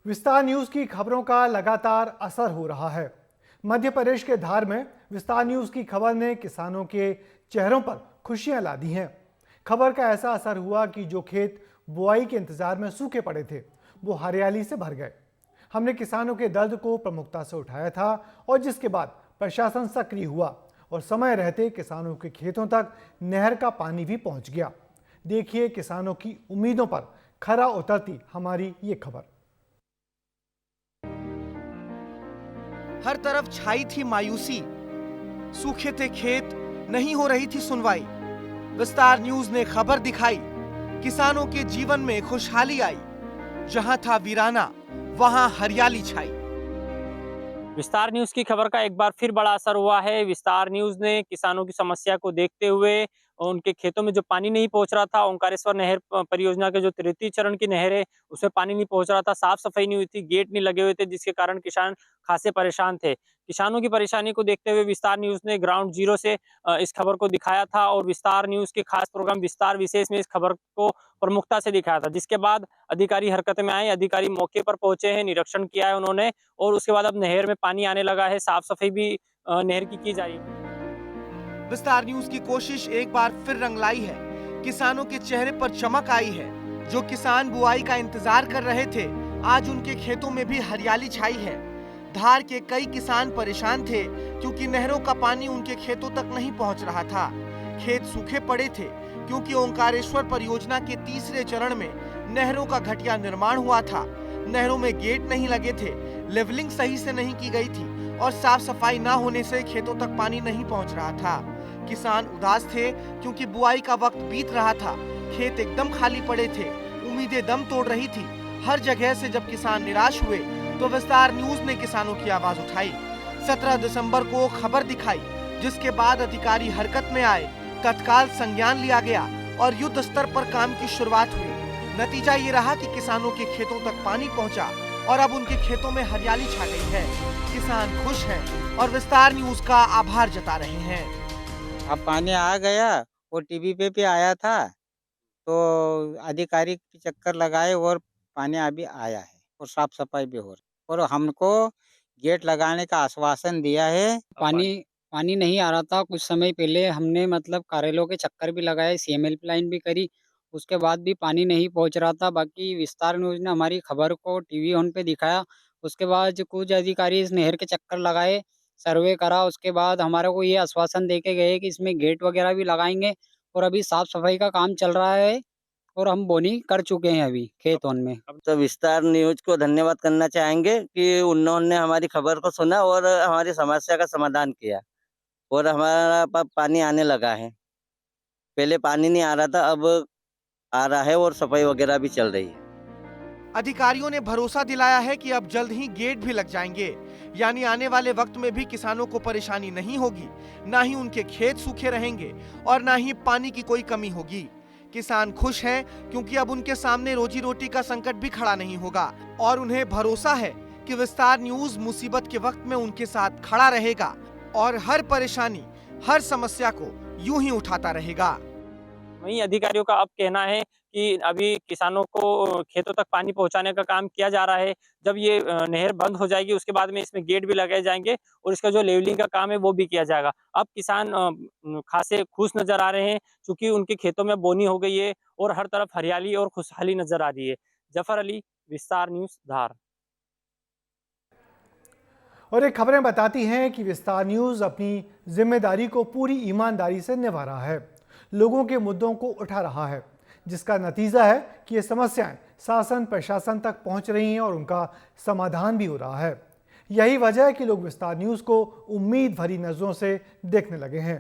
विस्तार न्यूज की खबरों का लगातार असर हो रहा है। मध्य प्रदेश के धार में विस्तार न्यूज की खबर ने किसानों के चेहरों पर खुशियां ला दी हैं। खबर का ऐसा असर हुआ कि जो खेत बुआई के इंतजार में सूखे पड़े थे वो हरियाली से भर गए। हमने किसानों के दर्द को प्रमुखता से उठाया था और जिसके बाद प्रशासन सक्रिय हुआ और समय रहते किसानों के खेतों तक नहर का पानी भी पहुंच गया। देखिए किसानों की उम्मीदों पर खरा उतरती हमारी ये खबर। हर तरफ छाई थी मायूसी, सूखे थे खेत, नहीं हो रही थी सुनवाई। विस्तार न्यूज ने खबर दिखाई, किसानों के जीवन में खुशहाली आई। जहां था वीराना, वहां हरियाली छाई। विस्तार न्यूज की खबर का एक बार फिर बड़ा असर हुआ है। विस्तार न्यूज ने किसानों की समस्या को देखते हुए उनके खेतों में जो पानी नहीं पहुंच रहा था, ओंकारेश्वर नहर परियोजना के जो तृतीय चरण की नहर है उसमें पानी नहीं पहुंच रहा था, साफ सफाई नहीं हुई थी, गेट नहीं लगे हुए थे, जिसके कारण किसान खासे परेशान थे। किसानों की परेशानी को देखते हुए विस्तार न्यूज ने ग्राउंड जीरो से इस खबर को दिखाया था और विस्तार न्यूज के खास प्रोग्राम विस्तार विशेष में इस खबर को प्रमुखता से दिखाया था, जिसके बाद अधिकारी हरकत में आए। अधिकारी मौके पर पहुंचे हैं, निरीक्षण किया है उन्होंने और उसके बाद अब नहर में पानी आने लगा है, साफ सफाई भी नहर की जा रही है। विस्तार न्यूज की कोशिश एक बार फिर रंग लाई है। किसानों के चेहरे पर चमक आई है। जो किसान बुआई का इंतजार कर रहे थे, आज उनके खेतों में भी हरियाली छाई है। धार के कई किसान परेशान थे क्योंकि नहरों का पानी उनके खेतों तक नहीं पहुंच रहा था। खेत सूखे पड़े थे क्योंकि ओंकारेश्वर परियोजना के तीसरे चरण में नहरों का घटिया निर्माण हुआ था। नहरों में गेट नहीं लगे थे, लेवलिंग सही से नहीं की गई थी और साफ सफाई न होने से खेतों तक पानी नहीं पहुंच रहा था। किसान उदास थे क्योंकि बुआई का वक्त बीत रहा था। खेत एकदम खाली पड़े थे, उम्मीदें दम तोड़ रही थी। हर जगह से जब किसान निराश हुए तो विस्तार न्यूज ने किसानों की आवाज उठाई। 17 दिसंबर को खबर दिखाई, जिसके बाद अधिकारी हरकत में आए, तत्काल संज्ञान लिया गया और युद्ध स्तर पर काम की शुरुआत हुई। नतीजा ये रहा कि किसानों के खेतों तक पानी पहुंचा और अब उनके खेतों में हरियाली छा गई है। किसान खुश हैं और विस्तार न्यूज का आभार जता रहे हैं। अब पानी आ गया और टीवी पे भी आया था, तो अधिकारी के चक्कर लगाए और पानी अभी आया है और साफ सफाई भी हो रही और हमको गेट लगाने का आश्वासन दिया है। पानी नहीं आ रहा था कुछ समय पहले, हमने मतलब कार्यालयों के चक्कर भी लगाए, सीएमएलपी लाइन भी करी, उसके बाद भी पानी नहीं पहुंच रहा था। बाकी विस्तार न्यूज ने हमारी खबर को टीवी ऑन पे दिखाया, उसके बाद कुछ अधिकारी इस नहर के चक्कर लगाए, सर्वे करा, उसके बाद हमारे को ये आश्वासन देके गए कि इसमें गेट वगैरह भी लगाएंगे और अभी साफ सफाई का काम चल रहा है और हम बोनी कर चुके हैं अभी खेतों में। तो विस्तार न्यूज को धन्यवाद करना चाहेंगे कि उन्होंने हमारी खबर को सुना और हमारी समस्या का समाधान किया और हमारा पानी आने लगा है। पहले पानी नहीं आ रहा था, अब आ रहा है और सफाई वगैरह भी चल रही है। अधिकारियों ने भरोसा दिलाया है कि अब जल्द ही गेट भी लग जाएंगे, यानी आने वाले वक्त में भी किसानों को परेशानी नहीं होगी, ना ही उनके खेत सूखे रहेंगे और ना ही पानी की कोई कमी होगी। किसान खुश हैं क्योंकि अब उनके सामने रोजी रोटी का संकट भी खड़ा नहीं होगा और उन्हें भरोसा है कि विस्तार न्यूज मुसीबत के वक्त में उनके साथ खड़ा रहेगा और हर परेशानी, हर समस्या को यूं ही उठाता रहेगा। वहीं अधिकारियों का अब कहना है कि अभी किसानों को खेतों तक पानी पहुंचाने का काम किया जा रहा है। जब ये नहर बंद हो जाएगी उसके बाद में इसमें गेट भी लगाए जाएंगे और इसका जो लेवलिंग का काम है वो भी किया जाएगा। अब किसान खासे खुश नजर आ रहे हैं क्योंकि उनके खेतों में बोनी हो गई है और हर तरफ हरियाली और खुशहाली नजर आ रही है। जफर अली, विस्तार न्यूज, धार। और ये खबरें बताती हैं कि विस्तार न्यूज अपनी जिम्मेदारी को पूरी ईमानदारी से निभा रहा है, लोगों के मुद्दों को उठा रहा है, जिसका नतीजा है कि ये समस्याएं शासन प्रशासन तक पहुंच रही हैं और उनका समाधान भी हो रहा है। यही वजह है कि लोग विस्तार न्यूज को उम्मीद भरी नजरों से देखने लगे हैं।